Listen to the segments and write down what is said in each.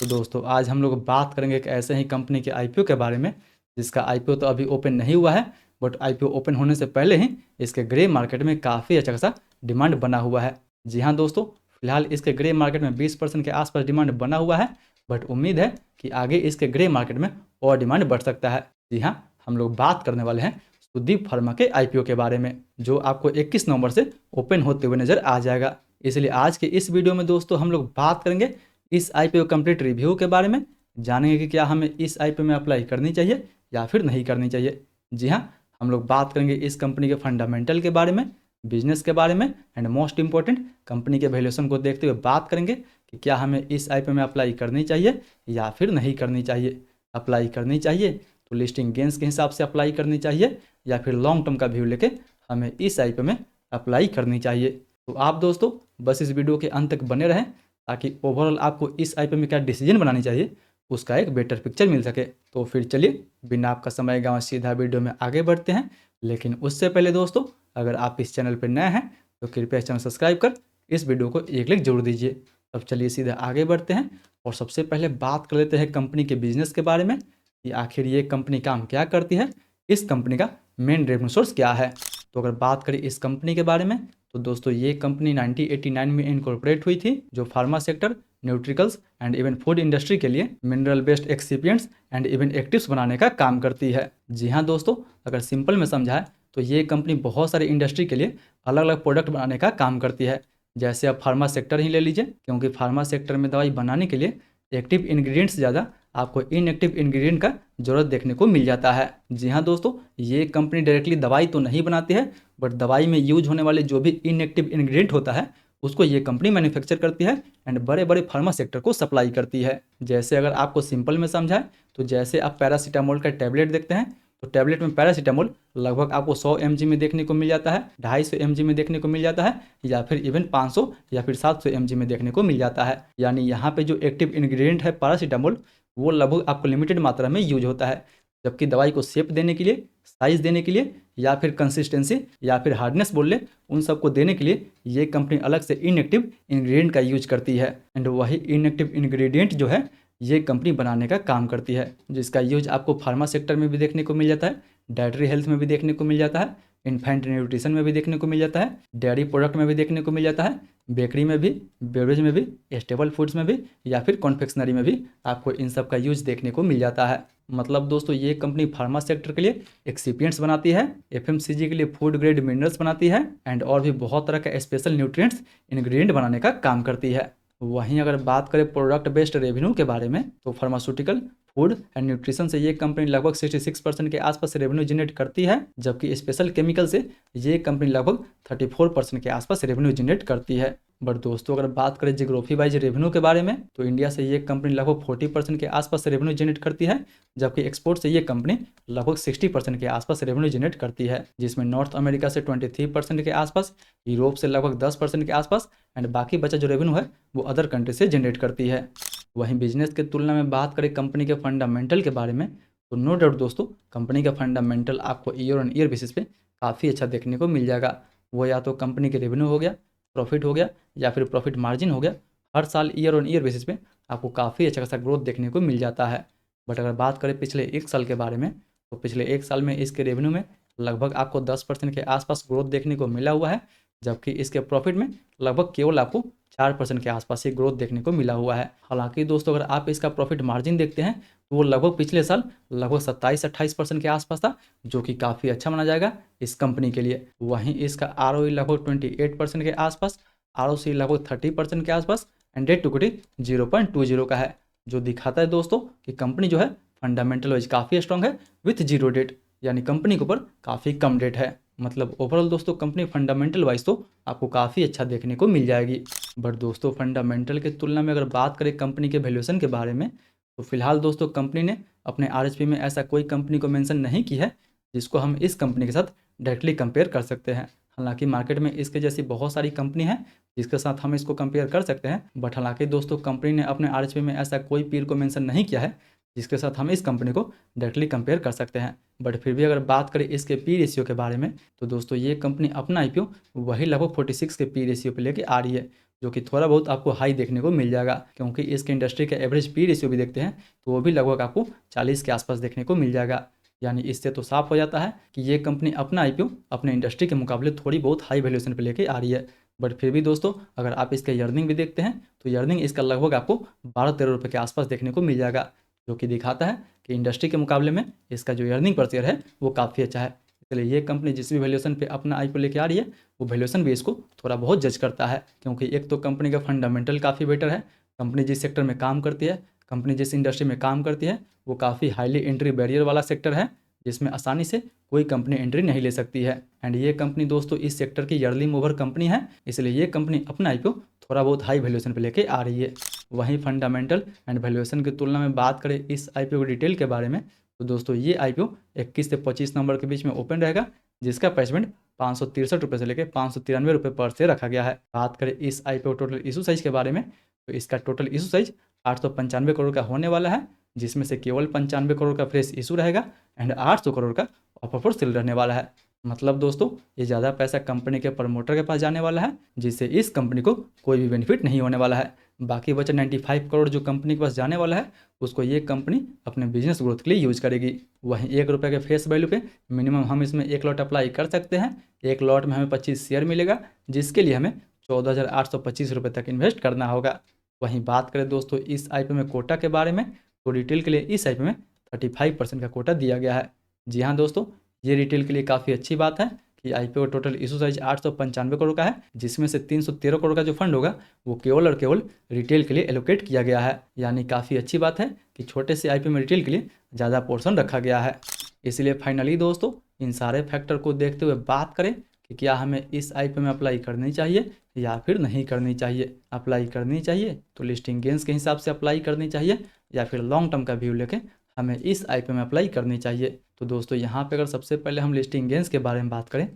तो दोस्तों आज हम लोग बात करेंगे एक ऐसे ही कंपनी के आईपीओ के बारे में जिसका आईपीओ तो अभी ओपन नहीं हुआ है, बट आईपीओ ओपन होने से पहले ही इसके ग्रे मार्केट में काफ़ी अच्छा खासा डिमांड बना हुआ है। जी हाँ दोस्तों, फिलहाल इसके ग्रे मार्केट में 20% के आसपास डिमांड बना हुआ है, बट उम्मीद है कि आगे इसके ग्रे मार्केट में और डिमांड बढ़ सकता है। जी हाँ, हम लोग बात करने वाले हैं सुदीप फार्मा के आईपीओ के बारे में, जो आपको 21 नवंबर से ओपन होते हुए नजर आ जाएगा। इसलिए आज के इस वीडियो में दोस्तों हम लोग बात करेंगे इस आईपीओ कंप्लीट रिव्यू के बारे में, जानेंगे कि क्या हमें इस आईपीओ में अप्लाई करनी चाहिए या फिर नहीं करनी चाहिए। जी हाँ, हम लोग बात करेंगे इस कंपनी के फंडामेंटल के बारे में, बिजनेस के बारे में, एंड मोस्ट इंपॉर्टेंट कंपनी के वैल्यूएशन को देखते हुए बात करेंगे कि क्या हमें इस आईपीओ में अप्लाई करनी चाहिए या फिर नहीं करनी चाहिए। अप्लाई करनी चाहिए तो लिस्टिंग गेंस के हिसाब से अप्लाई करनी चाहिए या फिर लॉन्ग टर्म का व्यू लेके हमें इस आईपीओ में अप्लाई करनी चाहिए। तो आप दोस्तों बस इस वीडियो के अंत तक बने रहें ताकि ओवरऑल आपको इस आईपीओ में क्या डिसीजन बनानी चाहिए उसका एक बेटर पिक्चर मिल सके। तो फिर चलिए बिना आपका समय गंवाए सीधा वीडियो में आगे बढ़ते हैं। लेकिन उससे पहले दोस्तों, अगर आप इस चैनल पर नए हैं तो कृपया चैनल सब्सक्राइब कर इस वीडियो को एक लाइक जरूर दीजिए। अब चलिए सीधा आगे बढ़ते हैं और सबसे पहले बात कर लेते हैं कंपनी के बिजनेस के बारे में कि आखिर ये कंपनी काम क्या करती है, इस कंपनी का मेन रेवेन्यू सोर्स क्या है। तो अगर बात करें इस कंपनी के बारे में तो दोस्तों ये कंपनी 1989 में इनकॉर्पोरेट हुई थी, जो pharma sector, nutraceuticals and even food industry के लिए mineral based excipients and even actives बनाने का काम करती है। जी हाँ दोस्तों, अगर सिंपल में समझाएं तो ये कंपनी बहुत सारे इंडस्ट्री के लिए अलग अलग प्रोडक्ट बनाने का काम करती है। जैसे आप फार्मा सेक्टर ही ले लीजिए, क्योंकि फार्मा सेक्टर में दवाई बनाने के लिए एक्टिव इंग्रेडिएंट्स ज़्यादा, आपको इनएक्टिव इंग्रेडिएंट का जरूरत देखने को मिल जाता है। जी हाँ दोस्तों, ये कंपनी डायरेक्टली दवाई तो नहीं बनाती है, बट दवाई में यूज होने वाले जो भी इनएक्टिव इंग्रेडिएंट होता है उसको ये कंपनी मैन्युफैक्चर करती है एंड बड़े बड़े फार्मा सेक्टर को सप्लाई करती है। जैसे अगर आपको सिंपल में समझाएं तो जैसे आप पैरासीटामोल का टैबलेट देखते हैं तो टैबलेट में पैरासीटामोल लगभग आपको 100 mg में देखने को मिल जाता है, 250 mg में देखने को मिल जाता है, या फिर इवन 500 या फिर 700 mg में देखने को मिल जाता है। यानी यहाँ पे जो एक्टिव इंग्रेडिएंट है पैरासीटामोल, वो लगभग आपको लिमिटेड मात्रा में यूज होता है, जबकि दवाई को शेप देने के लिए, साइज देने के लिए, या फिर कंसिस्टेंसी या फिर हार्डनेस बोल ले, उन सबको देने के लिए ये कंपनी अलग से इनएक्टिव इंग्रेडिएंट का यूज करती है। एंड वही इनएक्टिव इंग्रेडिएंट जो है ये कंपनी बनाने का काम करती है, जिसका यूज आपको फार्मा सेक्टर में भी देखने को मिल जाता है, डायट्री हेल्थ में भी देखने को मिल जाता है, इन्फेंट न्यूट्रिशन में भी देखने को मिल जाता है, डेयरी प्रोडक्ट में भी देखने को मिल जाता है, बेकरी में भी, बेवरेज में भी, स्टेबल फूड्स में भी, या फिर कॉन्फेक्शनरी में भी आपको इन सब का यूज देखने को मिल जाता है। मतलब दोस्तों ये कंपनी फार्मा सेक्टर के लिए एक्सिपिएंट्स बनाती है, एफएमसीजी के लिए फूड ग्रेड मिनरल्स बनाती है, एंड और भी बहुत तरह का स्पेशल न्यूट्रिएंट्स इंग्रेडिएंट बनाने का काम करती है। वहीं अगर बात करें प्रोडक्ट बेस्ड रेवेन्यू के बारे में तो फार्मास्यूटिकल, फूड एंड न्यूट्रिशन से ये कंपनी लगभग 66% के आसपास रेवेन्यू जनरेट करती है, जबकि स्पेशल केमिकल से ये कंपनी लगभग 34% के आसपास रेवेन्यू जनरेट करती है। बट दोस्तों अगर बात करें जियोग्राफी वाइज रेवेन्यू के बारे में तो इंडिया से ये कंपनी लगभग 40% के आसपास रेवेन्यू जनरेट करती है, जबकि एक्सपोर्ट से ये कंपनी लगभग 60% के आसपास रेवेन्यू जनरेट करती है, जिसमें नॉर्थ अमेरिका से 23% के आसपास, यूरोप से लगभग 10% के आसपास, एंड बाकी बचा जो रेवेन्यू है वो अदर कंट्री से जनरेट करती है। वहीं बिजनेस के तुलना में बात करें कंपनी के फंडामेंटल के बारे में तो नो डाउट दोस्तों कंपनी का फंडामेंटल आपको ईयर ऑन ईयर बेसिस पे काफ़ी अच्छा देखने को मिल जाएगा। वो या तो कंपनी के रेवेन्यू हो गया, प्रॉफिट हो गया, या फिर प्रॉफिट मार्जिन हो गया, हर साल ईयर ऑन ईयर बेसिस पे आपको काफ़ी अच्छा खासा ग्रोथ देखने को मिल जाता है। बट अगर बात करें पिछले एक साल के बारे में तो पिछले एक साल में इसके रेवेन्यू में लगभग आपको 10% के आसपास ग्रोथ देखने को मिला हुआ है, जबकि इसके प्रॉफिट में लगभग केवल आपको 4% के आसपास ही ग्रोथ देखने को मिला हुआ है। हालांकि दोस्तों अगर आप इसका प्रॉफिट मार्जिन देखते हैं तो वो लगभग पिछले साल लगभग 27-28% के आसपास था, जो कि काफ़ी अच्छा माना जाएगा इस कंपनी के लिए। वहीं इसका आरओई लगभग 28% के आसपास, आरओसी लगभग 30% के आसपास, एंड डेट टू इक्विटी 0.20 का है, जो दिखाता है दोस्तों कि कंपनी जो है फंडामेंटल वाइज काफ़ी स्ट्रॉन्ग है विथ जीरो डेट, यानी कंपनी के ऊपर काफ़ी कम डेट है। मतलब ओवरऑल दोस्तों कंपनी फंडामेंटल वाइज तो आपको काफ़ी अच्छा देखने को मिल जाएगी। बट दोस्तों फंडामेंटल के तुलना में अगर बात करें कंपनी के वैल्यूएशन के बारे में तो फिलहाल दोस्तों कंपनी ने अपने आरएचपी में ऐसा कोई कंपनी को मेंशन नहीं की है जिसको हम इस कंपनी के साथ डायरेक्टली कंपेयर कर सकते हैं। हालांकि मार्केट में इसके जैसी बहुत सारी कंपनी है जिसके साथ हम इसको कंपेयर कर सकते हैं, बट हालांकि दोस्तों कंपनी ने अपने आरएचपी में ऐसा कोई पीर को मेंशन नहीं किया है जिसके साथ हम इस कंपनी को डायरेक्टली कंपेयर कर सकते हैं। बट फिर भी अगर बात करें इसके पी रेशियो के बारे में तो दोस्तों ये कंपनी अपना आईपीओ वही लगभग 46 के पी रेशियो पे लेके आ रही है, जो कि थोड़ा बहुत आपको हाई देखने को मिल जाएगा, क्योंकि इसके इंडस्ट्री का एवरेज पी रेशियो भी देखते हैं तो वो भी लगभग आपको 40 के आसपास देखने को मिल जाएगा। यानी इससे तो साफ हो जाता है कि ये कंपनी अपना आईपीओ अपने इंडस्ट्री के मुकाबले थोड़ी बहुत हाई वैल्यूएशन पे लेके आ रही है। बट फिर भी दोस्तों, अगर आप इसका अर्निंग भी देखते हैं तो अर्निंग इसका लगभग आपको 12-13 रुपये के आसपास देखने को मिल जाएगा, जो कि दिखाता है कि इंडस्ट्री के मुकाबले में इसका जो अर्निंग पर शेयर है वो काफ़ी अच्छा है। इसलिए ये कंपनी जिस भी वैल्यूएशन पे अपना आईपीओ लेके आ रही है वो वैल्यूएशन भी इसको थोड़ा बहुत जज करता है, क्योंकि एक तो कंपनी का फंडामेंटल काफ़ी बेटर है, कंपनी जिस सेक्टर में काम करती है, कंपनी जिस इंडस्ट्री में काम करती है वो काफ़ी हाईली एंट्री बैरियर वाला सेक्टर है, जिसमें आसानी से कोई कंपनी एंट्री नहीं ले सकती है। एंड ये कंपनी दोस्तों इस सेक्टर की अर्ली मूवर कंपनी है, इसलिए ये कंपनी अपना आईपीओ थोड़ा बहुत हाई वैल्यूएशन पे लेके आ रही है। वहीं फंडामेंटल एंड वैल्यूएशन की तुलना में बात करें इस आईपीओ की डिटेल के बारे में, तो दोस्तों ये आईपीओ 21 से 25 नवंबर के बीच में ओपन रहेगा, जिसका प्राइसमेंट 563 रुपये से लेकर 593 रुपये पर शेयर रखा गया है। बात करें इस आईपीओ टोटल इशू साइज के बारे में, तो इसका टोटल इशू साइज 895 करोड़ का होने वाला है, जिसमें से केवल 95 करोड़ का फ्रेश इशू रहेगा एंड 800 करोड़ का ऑफर फॉर सेल रहने वाला है। मतलब दोस्तों ये ज़्यादा पैसा कंपनी के प्रमोटर के पास जाने वाला है, जिससे इस कंपनी को कोई भी बेनिफिट नहीं होने वाला है। बाकी बचा 95 करोड़ जो कंपनी के पास जाने वाला है उसको ये कंपनी अपने बिजनेस ग्रोथ के लिए यूज करेगी। वहीं 1 रुपये के फेस वैल्यू पे मिनिमम हम इसमें 1 लॉट अप्लाई कर सकते हैं। 1 लॉट में हमें 25 शेयर मिलेगा, जिसके लिए हमें 14,825 रुपये तक इन्वेस्ट करना होगा। वहीं बात करें दोस्तों इस आईपीओ में कोटा के बारे में, तो रिटेल के लिए इस आईपीओ में 35% का कोटा दिया गया है। जी हाँ दोस्तों, ये रिटेल के लिए काफ़ी अच्छी बात है कि IPO total issue size 895 crore का है, जिसमें से 313 करोड़ का जो फंड होगा वो केवल और केवल रिटेल के लिए एलोकेट किया गया है। यानी काफ़ी अच्छी बात है कि छोटे से आईपीओ में रिटेल के लिए ज़्यादा पोर्शन रखा गया है। इसलिए फाइनली दोस्तों इन सारे फैक्टर को देखते हुए बात करें कि क्या हमें इस आईपीओ में अप्लाई करनी चाहिए या फिर नहीं करनी चाहिए। अप्लाई करनी चाहिए तो लिस्टिंग गेंस के हिसाब से अप्लाई करनी चाहिए, या फिर लॉन्ग टर्म का व्यू लेके हमें इस आईपीओ में अप्लाई करनी चाहिए। तो दोस्तों यहाँ पे अगर सबसे पहले हम लिस्टिंग गेंस के बारे में बात करें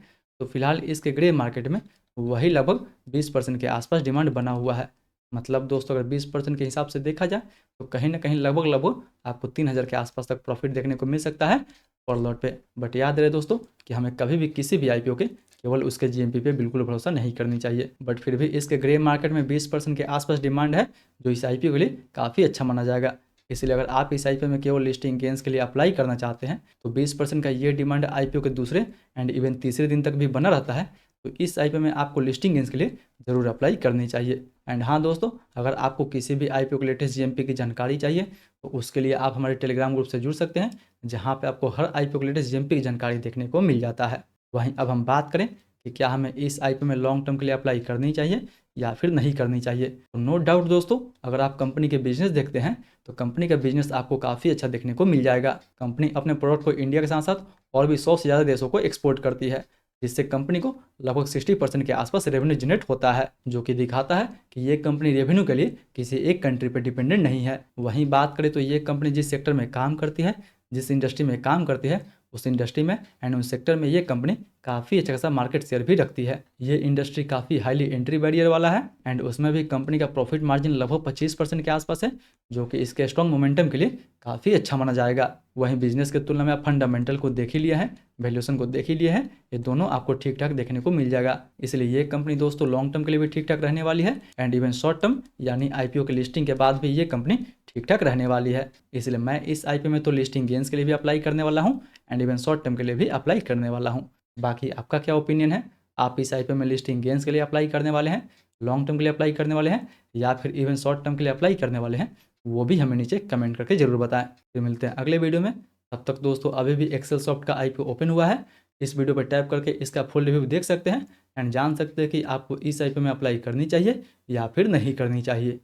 तो फिलहाल इसके ग्रे मार्केट में वही लगभग 20% के आसपास डिमांड बना हुआ है। मतलब दोस्तों अगर 20% के हिसाब से देखा जाए तो कहीं ना कहीं लगभग आपको 3,000 के आसपास तक प्रॉफिट देखने को मिल सकता है पर लॉट पे। बट याद रहे दोस्तों कि हमें कभी भी किसी भी आईपीओ के केवल उसके जीएमपी पे बिल्कुल भरोसा नहीं करनी चाहिए। बट फिर भी इसके ग्रे मार्केट में 20% के आसपास डिमांड है, जो इस आईपीओ के लिए काफ़ी अच्छा माना जाएगा। इसलिए अगर आप इस आईपीओ में केवल लिस्टिंग गेंस के लिए अप्लाई करना चाहते हैं तो 20% का ये डिमांड आईपीओ के दूसरे एंड इवन तीसरे दिन तक भी बना रहता है, तो इस आईपीओ में आपको लिस्टिंग गेंस के लिए ज़रूर अप्लाई करनी चाहिए। एंड हाँ दोस्तों, अगर आपको किसी भी आईपीओ के लेटेस्ट जीएमपी की जानकारी चाहिए तो उसके लिए आप हमारे टेलीग्राम ग्रुप से जुड़ सकते हैं, जहाँ पे आपको हर आईपीओ के लेटेस्ट जीएमपी की जानकारी देखने को मिल जाता है। वहीं अब हम बात करें कि क्या हमें इस आईपीओ में लॉन्ग टर्म के लिए अप्लाई करनी चाहिए या फिर नहीं करनी चाहिए। तो नो डाउट दोस्तों, अगर आप कंपनी के बिजनेस देखते हैं तो कंपनी का बिजनेस आपको काफ़ी अच्छा देखने को मिल जाएगा। कंपनी अपने प्रोडक्ट को इंडिया के साथ साथ और भी 100 से ज़्यादा देशों को एक्सपोर्ट करती है, जिससे कंपनी को लगभग 60% के आसपास रेवेन्यू जनरेट होता है, जो कि दिखाता है कि ये कंपनी रेवेन्यू के लिए किसी एक कंट्री पर डिपेंडेंट नहीं है। वहीं बात करें तो ये कंपनी जिस सेक्टर में काम करती है, जिस इंडस्ट्री में काम करती है, उस इंडस्ट्री में एंड उस सेक्टर में ये कंपनी काफ़ी अच्छा खासा मार्केट शेयर भी रखती है। ये इंडस्ट्री काफ़ी हाईली एंट्री बैरियर वाला है एंड उसमें भी कंपनी का प्रॉफिट मार्जिन लगभग 25% के आसपास है, जो कि इसके स्ट्रॉन्ग मोमेंटम के लिए काफ़ी अच्छा माना जाएगा। वहीं बिजनेस के तुलना में आप फंडामेंटल को देख ही लिया है, वैल्यूएशन को देख ही लिया है, ये दोनों आपको ठीक ठाक देखने को मिल जाएगा। इसलिए ये कंपनी दोस्तों लॉन्ग टर्म के लिए भी ठीक ठाक रहने वाली है एंड इवन शॉर्ट टर्म यानी आईपीओ के लिस्टिंग के बाद भी ये कंपनी ठीक ठाक रहने वाली है। इसलिए मैं इस आईपीओ में तो लिस्टिंग गेंस के लिए भी अप्लाई करने वाला हूँ एंड इवन शॉर्ट टर्म के लिए भी अप्लाई करने वाला हूँ। बाकी आपका क्या ओपिनियन है? आप इस आईपीओ में लिस्टिंग गेंस के लिए अप्लाई करने वाले हैं, लॉन्ग टर्म के लिए अप्लाई करने वाले हैं, या फिर इवन शॉर्ट टर्म के लिए अप्लाई करने वाले हैं? वो भी हमें नीचे कमेंट करके जरूर बताएं। फिर मिलते हैं अगले वीडियो में। तब तक दोस्तों अभी भी एक्सेल सॉफ्ट का आईपीओ ओपन हुआ है, इस वीडियो पर टैप करके इसका फुल रिव्यू देख सकते हैं एंड जान सकते हैं कि आपको इस आईपीओ में अप्लाई करनी चाहिए या फिर नहीं करनी चाहिए।